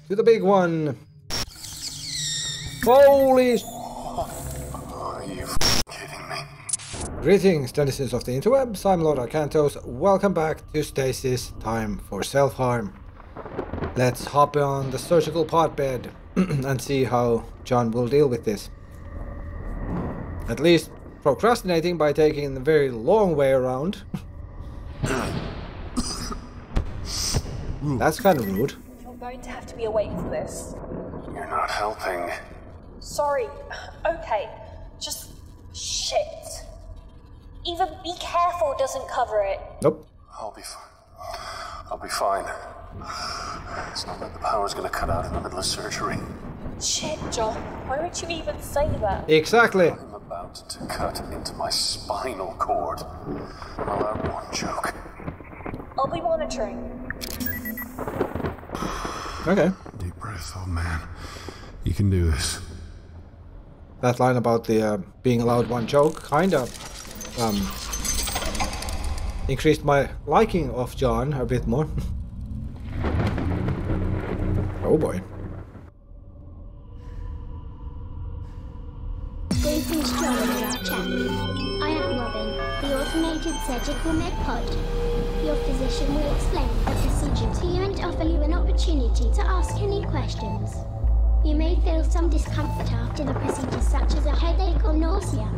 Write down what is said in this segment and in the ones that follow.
to the big one. Holy... Are you kidding me? Greetings, denizens of the interwebs. I'm Lord Arcantos. Welcome back to Stasis. Time for self-harm. Let's hop on the surgical pod bed and see how John will deal with this. At least procrastinating by taking the very long way around. That's kind of rude. You're going to have to be awake for this. You're not helping. Sorry. Okay. Just shit. Even be careful doesn't cover it. Nope. I'll be fine. I'll be fine. It's not like the power's gonna cut out in the middle of surgery. Shit, John. Why would you even say that? Exactly. I'm about to cut into my spinal cord. I'll have one joke. I'll be monitoring. Okay. Deep breath, old man. You can do this. That line about the being allowed one joke kind of increased my liking of John a bit more. Oh boy. Greetings, John and our chat. I am Robin, the automated surgical med pod. Your physician will explain the procedure to you and offer you an opportunity to ask any questions. You may feel some discomfort after the procedure, such as a headache or nausea.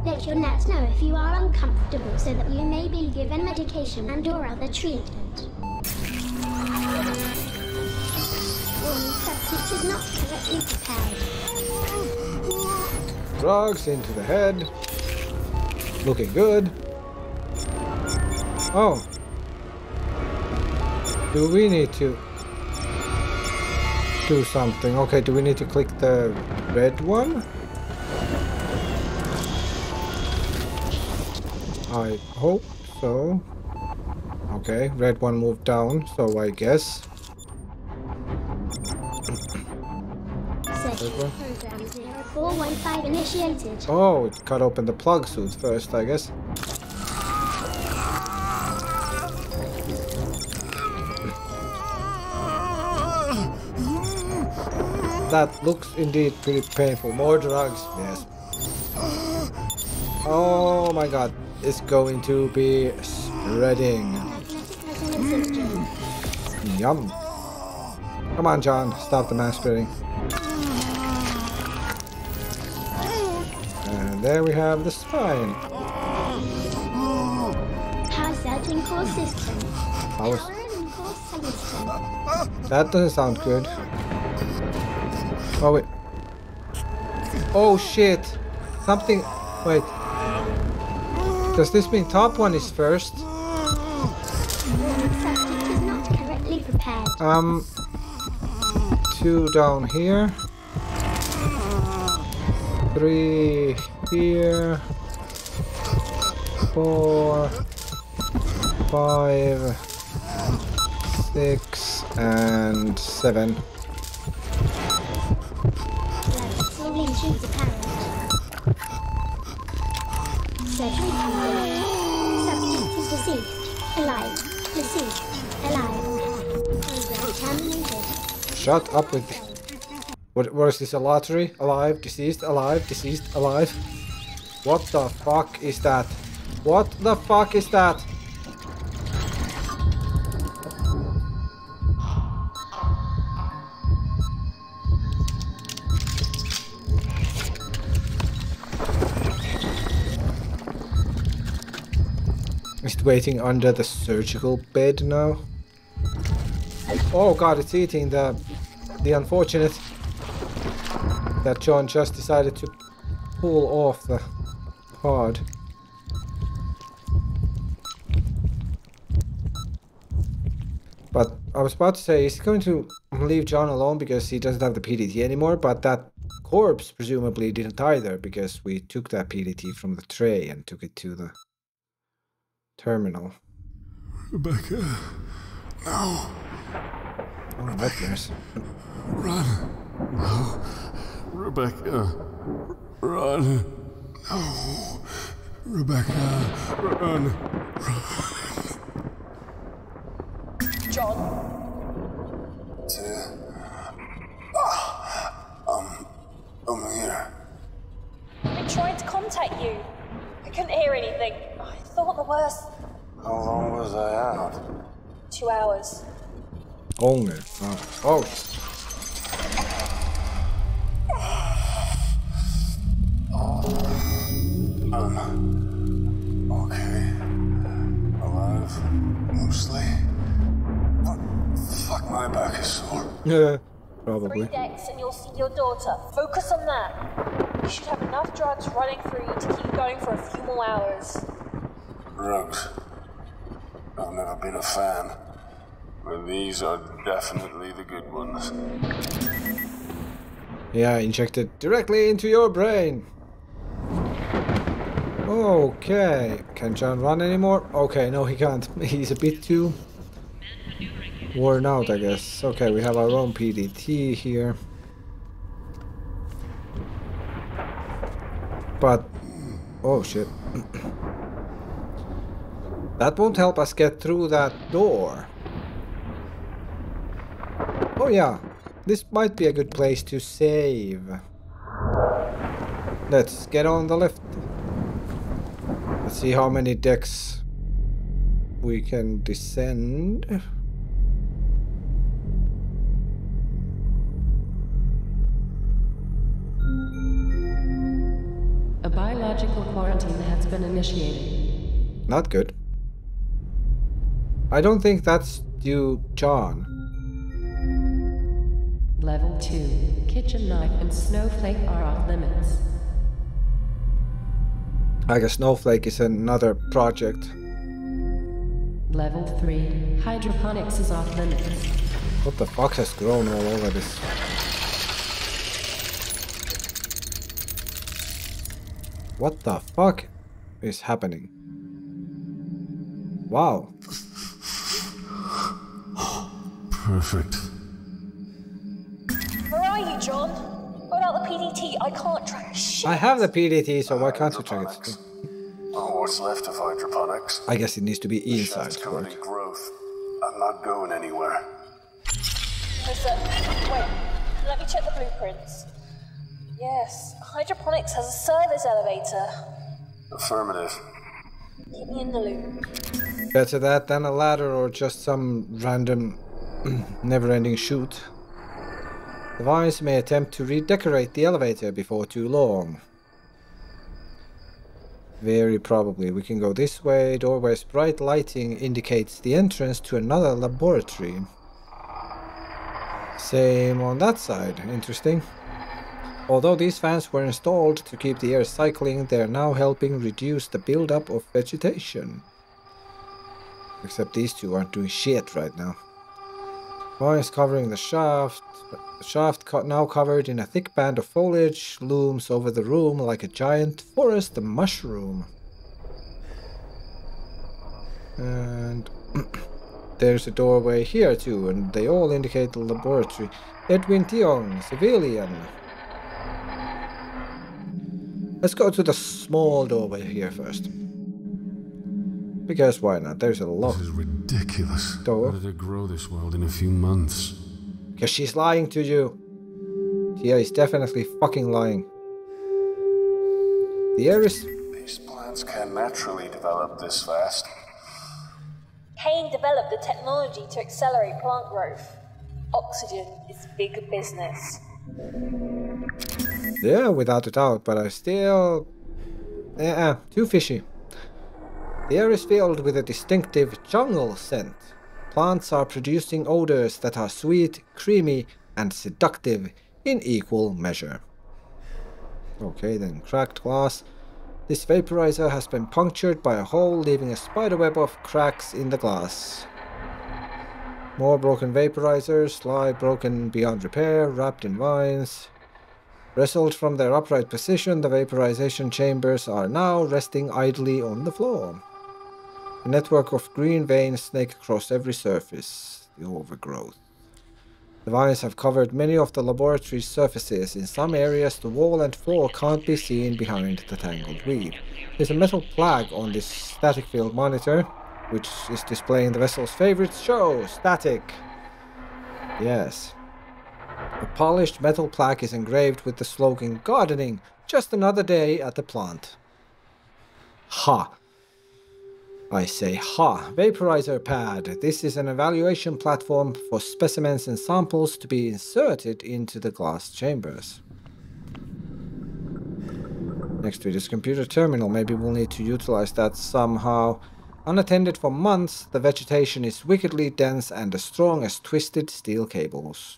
Let your nurse know if you are uncomfortable so that you may be given medication and or other treatment. Warning, subject is not correctly prepared. Drugs into the head. Looking good. Oh. Do we need to do something? Okay, do we need to click the red one? I hope so. Okay, red one moved down, so I guess. Program 0415 initiated. Oh, it cut open the plug suit first, I guess. That looks indeed pretty painful. More drugs, yes. Oh my god, it's going to be spreading. Yum. Come on, John, stop the mass spreading. And there we have the spine. Power surging core system. Power Powering core system. That doesn't sound good. Oh wait. Oh shit. Something. Wait. Does this mean top one is first? Subject is not correctly prepared. 2 down here. 3 here. 4, 5, 6, and 7. Lesions apparent. Surgery complete. Subject is deceased. Alive. Deceased. Alive. Program terminated. Shut up with... What is this, a lottery? Alive, deceased, alive, deceased, alive? What the fuck is that? What the fuck is that? Is it waiting under the surgical bed now? Oh god, it's eating the unfortunate that John just decided to pull off the pod. But I was about to say, he's going to leave John alone because he doesn't have the PDT anymore, but that corpse presumably didn't either because we took that PDT from the tray and took it to the terminal. Rebecca, no. Oh, nightmares. Run. No. Rebecca, run. No. Rebecca, run. John. contact you. I couldn't hear anything. I thought the worst. How long was I out? 2 hours. Only. Oh. Okay. Alive. Mostly. What? Fuck, my back is sore. Yeah, probably. 3 decks and you'll see your daughter. Focus on that. You should have enough drugs running through you to keep going for a few more hours. Drugs. I've never been a fan. But these are definitely the good ones. Yeah, injected directly into your brain. Okay. Can John run anymore? Okay, no he can't. He's a bit too worn out, I guess. Okay, we have our own PDT here. But... oh shit. That won't help us get through that door. Oh yeah, this might be a good place to save. Let's get on the lift. Let's see how many decks we can descend. A biological quarantine has been initiated. Not good. I don't think that's due John. Level 2. Kitchen knife and snowflake are off limits. I guess Snowflake is another project. Level 3. Hydroponics is off limits. What the fuck has grown all over this? What the fuck is happening? Wow. Perfect. Where are you, John? Without the PDT, I can't track shit. I have the PDT, so why can't you track it? Oh, what's left of hydroponics? I guess it needs to be inside Shaft's to covered work. in growth. I'm not going anywhere. Listen, wait. Let me check the blueprints. Yes, Hydroponics has a service elevator. Affirmative. Keep me in the loop. Better that than a ladder or just some random never-ending chute. The Vines may attempt to redecorate the elevator before too long. Very probably. We can go this way. Doorway's bright lighting indicates the entrance to another laboratory. Same on that side. Interesting. Although these fans were installed to keep the air cycling, they are now helping reduce the buildup of vegetation. Except these two aren't doing shit right now. Vines covering the shaft. The shaft, now covered in a thick band of foliage, looms over the room like a giant forest mushroom. And there's a doorway here too, and they all indicate the laboratory. Edwin Tiong, civilian. Let's go to the small doorway here first. Because why not? There's a lot. This is ridiculous. Door. How did it grow this world in a few months? Because she's lying to you. Tia is definitely fucking lying. The air is... These plants can't naturally develop this fast. Kane developed the technology to accelerate plant growth. Oxygen is big business. Yeah, without a doubt, but I still... too fishy. The air is filled with a distinctive jungle scent. Plants are producing odors that are sweet, creamy, and seductive in equal measure. Okay, then cracked glass. This vaporizer has been punctured by a hole, leaving a spiderweb of cracks in the glass. More broken vaporizers lie broken beyond repair, wrapped in vines. Wrestled from their upright position, the vaporization chambers are now resting idly on the floor. A network of green veins snake across every surface. The overgrowth. The vines have covered many of the laboratory's surfaces. In some areas, the wall and floor can't be seen behind the tangled weed. There's a metal flag on this static field monitor, which is displaying the vessel's favorite show, Static. Yes. A polished metal plaque is engraved with the slogan, "Gardening, just another day at the plant." Ha! I say ha! Vaporizer pad. This is an evaluation platform for specimens and samples to be inserted into the glass chambers. Next to this computer terminal, maybe we'll need to utilize that somehow. Unattended for months, the vegetation is wickedly dense and as strong as twisted steel cables.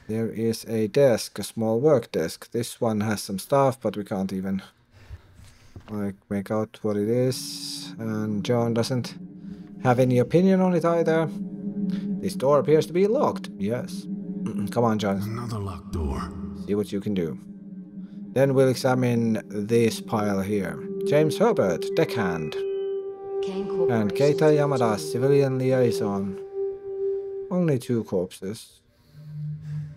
There is a desk, a small work desk. This one has some stuff, but we can't even make out what it is. And John doesn't have any opinion on it either. This door appears to be locked. Yes. Come on, John. Another locked door. See what you can do. Then we'll examine this pile here. James Herbert, deckhand. And Keita Yamada, civilian liaison. Only 2 corpses.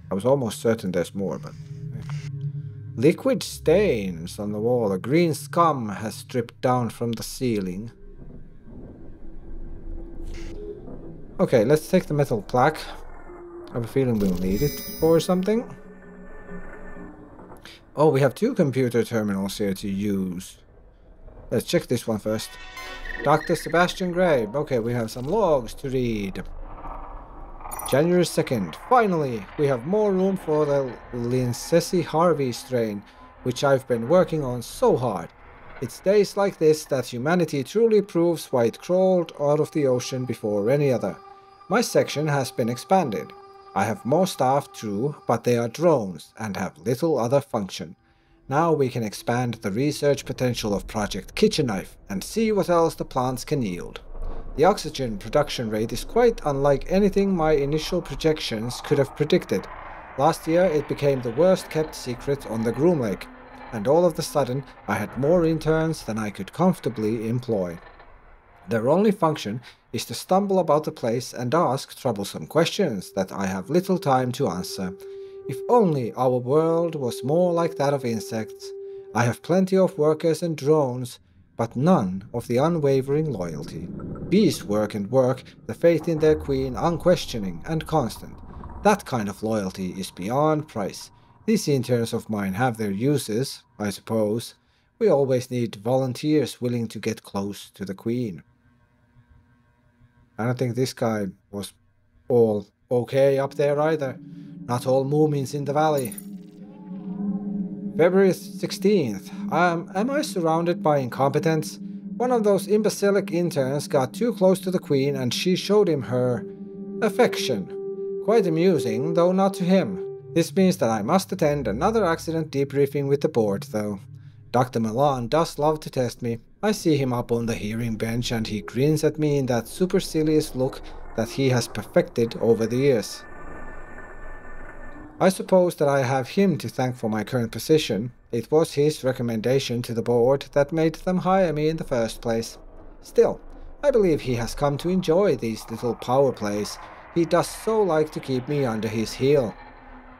I was almost certain there's more, but... Liquid stains on the wall. A green scum has dripped down from the ceiling. Okay, let's take the metal plaque. I have a feeling we'll need it for something. Oh, we have 2 computer terminals here to use. Let's check this one first. Dr. Sebastian Gray. Okay, we have some logs to read. January 2nd. Finally, we have more room for the Lincesi Harvey strain, which I've been working on so hard. It's days like this that humanity truly proves why it crawled out of the ocean before any other. My section has been expanded. I have more staff too, but they are drones and have little other function. Now we can expand the research potential of Project Kitchen Knife and see what else the plants can yield. The oxygen production rate is quite unlike anything my initial projections could have predicted. Last year it became the worst kept secret on the Groom Lake, and all of a sudden I had more interns than I could comfortably employ. Their only function is to stumble about the place and ask troublesome questions that I have little time to answer. If only our world was more like that of insects. I have plenty of workers and drones, but none of the unwavering loyalty. Bees work and work, the faith in their queen unquestioning and constant. That kind of loyalty is beyond price. These interns of mine have their uses, I suppose. We always need volunteers willing to get close to the queen. I don't think this guy was all okay up there either. Not all Moomins in the valley. February 16th. Am I surrounded by incompetence? One of those imbecilic interns got too close to the queen and she showed him her affection. Quite amusing, though not to him. This means that I must attend another accident debriefing with the board, though. Dr. Milan does love to test me. I see him up on the hearing bench and he grins at me in that supercilious look that he has perfected over the years. I suppose that I have him to thank for my current position. It was his recommendation to the board that made them hire me in the first place. Still, I believe he has come to enjoy these little power plays. He does so like to keep me under his heel.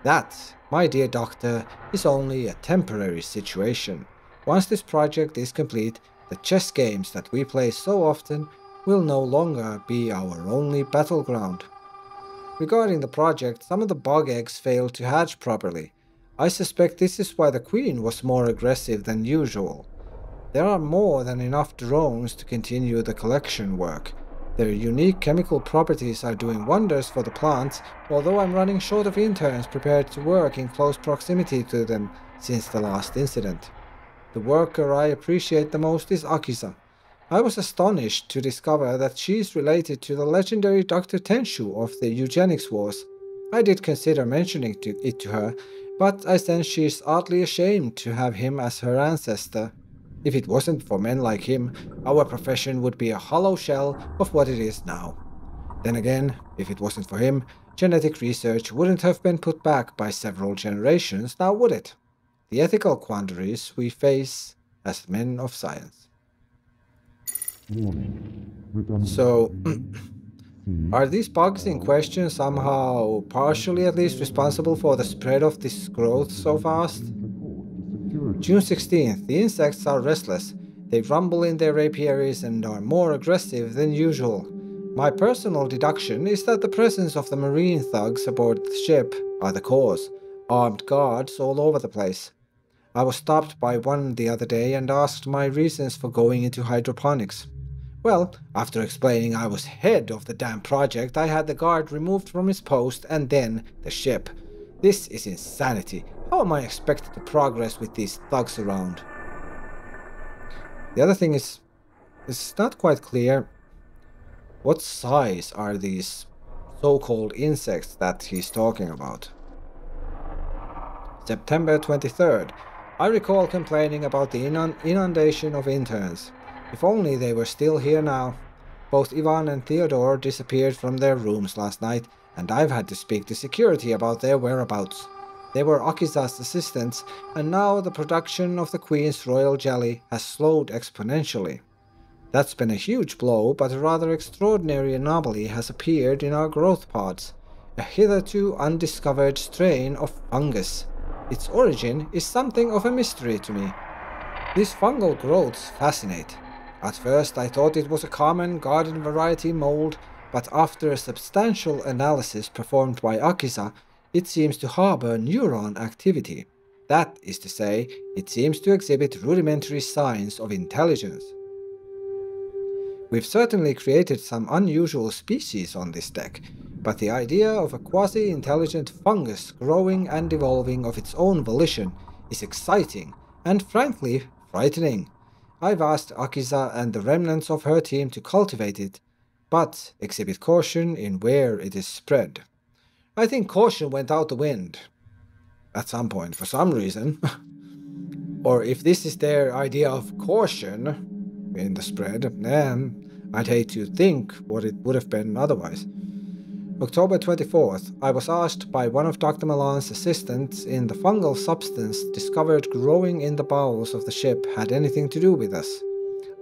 That, my dear doctor, is only a temporary situation. Once this project is complete, the chess games that we play so often will no longer be our only battleground. Regarding the project, some of the bug eggs failed to hatch properly. I suspect this is why the queen was more aggressive than usual. There are more than enough drones to continue the collection work. Their unique chemical properties are doing wonders for the plants, although I'm running short of interns prepared to work in close proximity to them since the last incident. The worker I appreciate the most is Akiza. I was astonished to discover that she is related to the legendary Dr. Tenshu of the eugenics wars. I did consider mentioning it to her, but I sense she is oddly ashamed to have him as her ancestor. If it wasn't for men like him, our profession would be a hollow shell of what it is now. Then again, if it wasn't for him, genetic research wouldn't have been put back by several generations, now would it? The ethical quandaries we face as men of science. So, are these bugs in question somehow, partially at least, responsible for the spread of this growth so fast? June 16th. The insects are restless. They rumble in their apiaries and are more aggressive than usual. My personal deduction is that the presence of the marine thugs aboard the ship are the cause. Armed guards all over the place. I was stopped by one the other day and asked my reasons for going into hydroponics. Well, after explaining I was head of the damn project, I had the guard removed from his post and then the ship. This is insanity. How am I expected to progress with these thugs around? The other thing is, it's not quite clear what size are these so-called insects that he's talking about. September 23rd. I recall complaining about the inundation of interns. If only they were still here now. Both Ivan and Theodore disappeared from their rooms last night, and I've had to speak to security about their whereabouts. They were Akiza's assistants, and now the production of the Queen's Royal Jelly has slowed exponentially. That's been a huge blow, but a rather extraordinary anomaly has appeared in our growth pods, a hitherto undiscovered strain of fungus. Its origin is something of a mystery to me. These fungal growths fascinate. At first I thought it was a common garden variety mold, but after a substantial analysis performed by Akiza, it seems to harbor neuron activity. That is to say, it seems to exhibit rudimentary signs of intelligence. We've certainly created some unusual species on this deck, but the idea of a quasi-intelligent fungus growing and evolving of its own volition is exciting and frankly frightening. I've asked Akiza and the remnants of her team to cultivate it, but exhibit caution in where it is spread. I think caution went out the wind at some point for some reason. Or if this is their idea of caution in the spread, I'd hate to think what it would have been otherwise. October 24th, I was asked by one of Dr. Milan's assistants if the fungal substance discovered growing in the bowels of the ship had anything to do with us.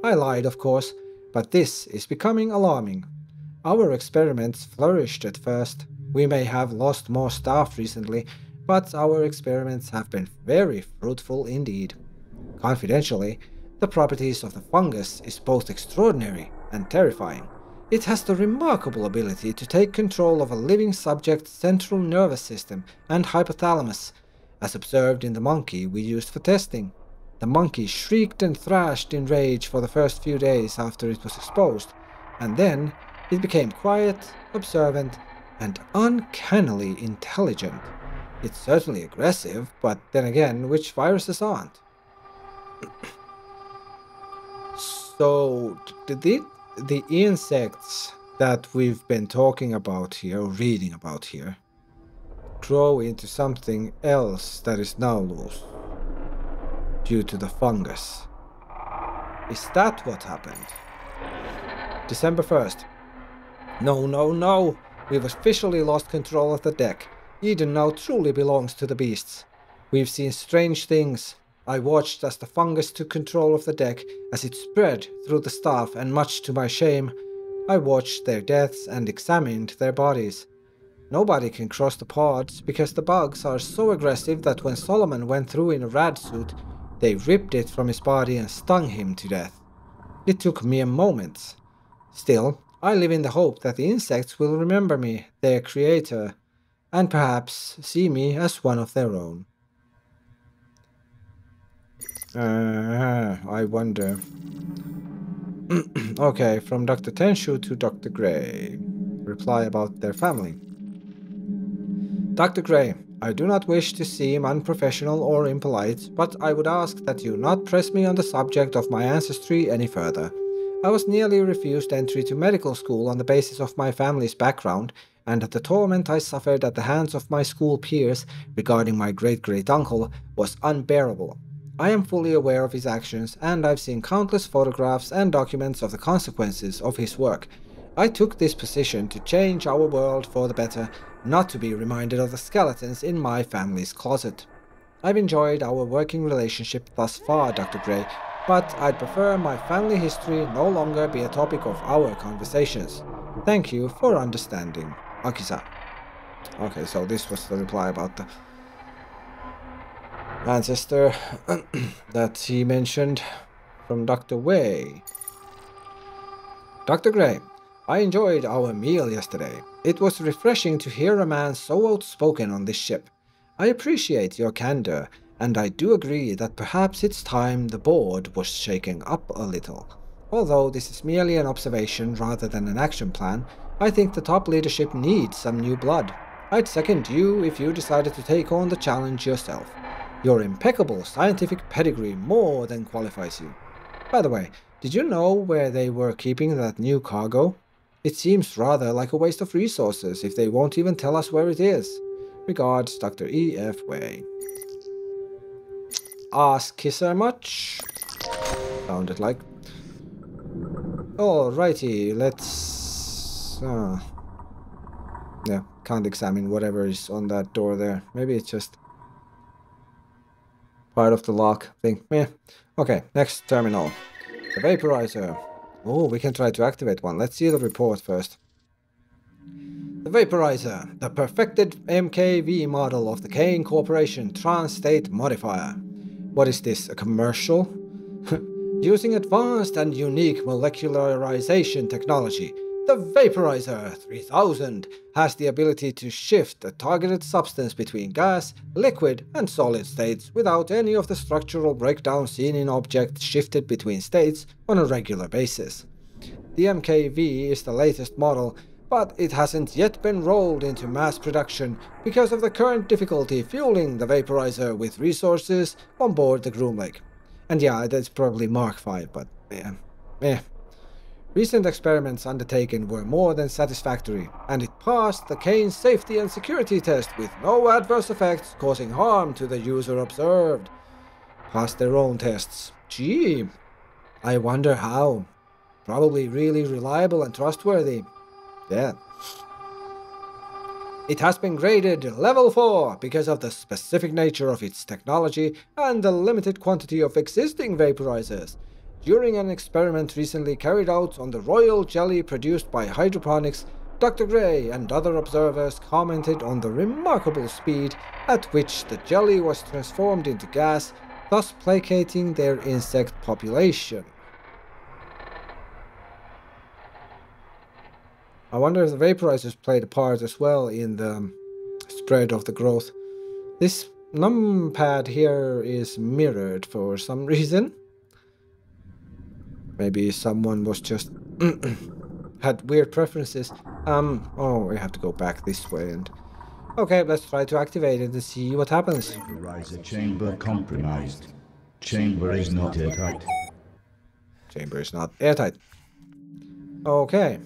I lied, of course, but this is becoming alarming. Our experiments flourished at first. We may have lost more staff recently, but our experiments have been very fruitful indeed. Confidentially, the properties of the fungus is both extraordinary and terrifying. It has the remarkable ability to take control of a living subject's central nervous system and hypothalamus, as observed in the monkey we used for testing. The monkey shrieked and thrashed in rage for the first few days after it was exposed, and then it became quiet, observant, and uncannily intelligent. It's certainly aggressive, but then again, which viruses aren't? So, did the insects that we've been talking about here, or reading about here, grow into something else that is now loose due to the fungus? Is that what happened? December 1st. No. We've officially lost control of the deck. Eden now truly belongs to the beasts. We've seen strange things. I watched as the fungus took control of the deck as it spread through the staff, and much to my shame, I watched their deaths and examined their bodies. Nobody can cross the pods because the bugs are so aggressive that when Solomon went through in a rad suit, they ripped it from his body and stung him to death. It took mere moments. Still, I live in the hope that the insects will remember me, their creator, and perhaps see me as one of their own. I wonder. Okay, from Dr. Tenshu to Dr. Gray. Reply about their family. Dr. Gray, I do not wish to seem unprofessional or impolite, but I would ask that you not press me on the subject of my ancestry any further. I was nearly refused entry to medical school on the basis of my family's background, and the torment I suffered at the hands of my school peers regarding my great-great-uncle was unbearable. I am fully aware of his actions, and I've seen countless photographs and documents of the consequences of his work. I took this position to change our world for the better, not to be reminded of the skeletons in my family's closet. I've enjoyed our working relationship thus far, Dr. Gray, but I'd prefer my family history no longer be a topic of our conversations. Thank you for understanding. Akiza. Okay, so this was the reply about the ancestor that he mentioned from Dr. Wei. Dr. Gray, I enjoyed our meal yesterday. It was refreshing to hear a man so outspoken on this ship. I appreciate your candor and I do agree that perhaps it's time the board was shaken up a little. Although this is merely an observation rather than an action plan, I think the top leadership needs some new blood. I'd second you if you decided to take on the challenge yourself. Your impeccable scientific pedigree more than qualifies you. By the way, did you know where they were keeping that new cargo? It seems rather like a waste of resources if they won't even tell us where it is. Regards, Dr. E.F. Way. Ask Kisser much? Sounded like. Alrighty, let's... yeah, can't examine whatever is on that door there. Maybe it's just part of the lock thing. Yeah. Okay, next terminal. The Vaporizer. Oh, we can try to activate one. Let's see the report first. The Vaporizer, the perfected MKV model of the Kane Corporation Trans-State Modifier. What is this, a commercial? Using advanced and unique molecularization technology, the Vaporizer 3000 has the ability to shift a targeted substance between gas, liquid, and solid states without any of the structural breakdown seen in objects shifted between states on a regular basis. The MKV is the latest model, but it hasn't yet been rolled into mass production because of the current difficulty fueling the Vaporizer with resources on board the Groom Lake. And yeah, that's probably Mark V, but yeah. Recent experiments undertaken were more than satisfactory, and it passed the Kane safety and security test with no adverse effects causing harm to the user observed. Passed their own tests. Gee, I wonder how. Probably really reliable and trustworthy. Yeah. It has been graded level 4 because of the specific nature of its technology and the limited quantity of existing vaporizers. During an experiment recently carried out on the royal jelly produced by Hydroponics, Dr. Gray and other observers commented on the remarkable speed at which the jelly was transformed into gas, thus placating their insect population. I wonder if the vaporizers played a part as well in the spread of the growth. This numpad here is mirrored for some reason. Maybe someone was just had weird preferences. Oh, we have to go back this way and... Okay, let's try to activate it and see what happens. Vaporizer chamber compromised. Chamber is not airtight. Chamber is not airtight. Okay.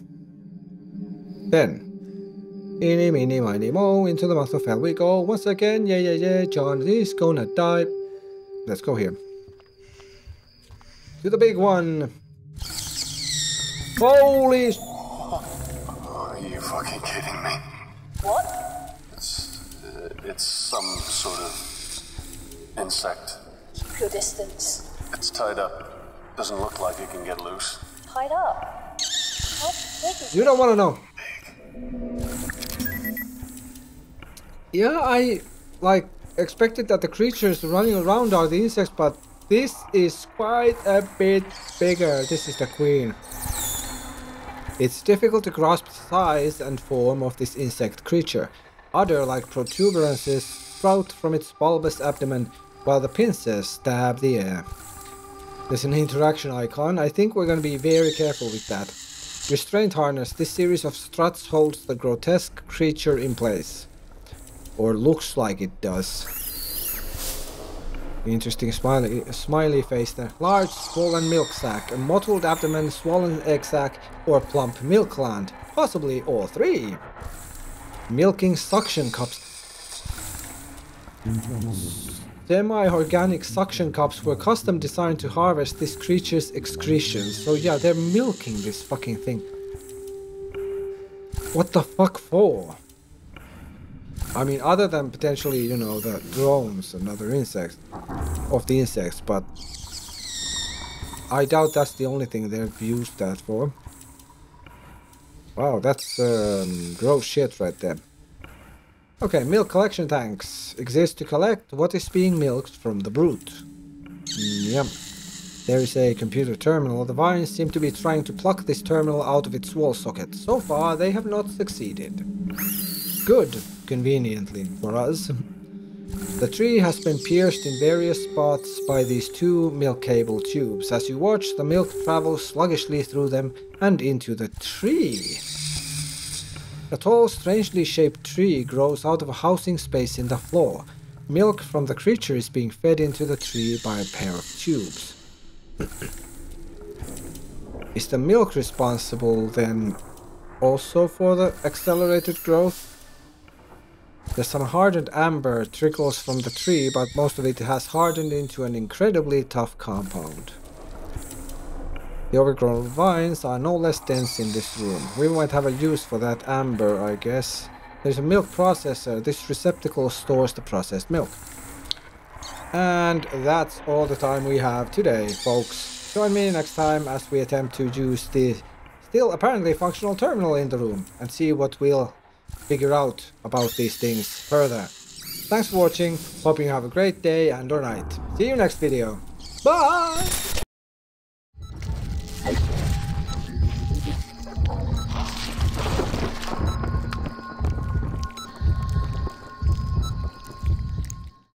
Then, eeny, meeny, miny, mo, into the mouth of hell we go once again. Yeah, John is gonna die. Let's go here. To the big one. Holy... Are you fucking kidding me? What? It's some sort of insect. Keep your distance. It's tied up. Doesn't look like it can get loose. Tied up. How big is You don't want to know. Yeah, I expected that the creatures running around are the insects, but this is quite a bit bigger. This is the queen. It's difficult to grasp the size and form of this insect creature. Other like protuberances sprout from its bulbous abdomen, while the pincers stab the air. There's an interaction icon. I think we're going to be very careful with that. Restraint harness. This series of struts holds the grotesque creature in place. Or looks like it does. Interesting smiley face there. Large swollen milk sac, a mottled abdomen, swollen egg sac, or plump milk gland. Possibly all three. Milking suction cups. Semi-organic suction cups were custom designed to harvest this creature's excretions. So yeah, they're milking this fucking thing. What the fuck for? I mean, other than potentially, you know, the drones and other insects, but I doubt that's the only thing they've used that for. Wow, that's gross shit right there. Okay, milk collection tanks exist to collect what is being milked from the brood. Yep. There is a computer terminal. The vines seem to be trying to pluck this terminal out of its wall socket. So far, they have not succeeded. Good, conveniently for us. The tree has been pierced in various spots by these two milk cable tubes. As you watch, the milk travels sluggishly through them and into the tree. A tall, strangely shaped tree grows out of a housing space in the floor. Milk from the creature is being fed into the tree by a pair of tubes. Is the milk responsible then also for the accelerated growth? There's some hardened amber trickles from the tree, but most of it has hardened into an incredibly tough compound. The overgrown vines are no less dense in this room. We might have a use for that amber, I guess. There's a milk processor. This receptacle stores the processed milk. And that's all the time we have today, folks. Join me next time as we attempt to use the still apparently functional terminal in the room and see what we'll figure out about these things further. Thanks for watching. Hope you have a great day and or night. See you next video. Bye!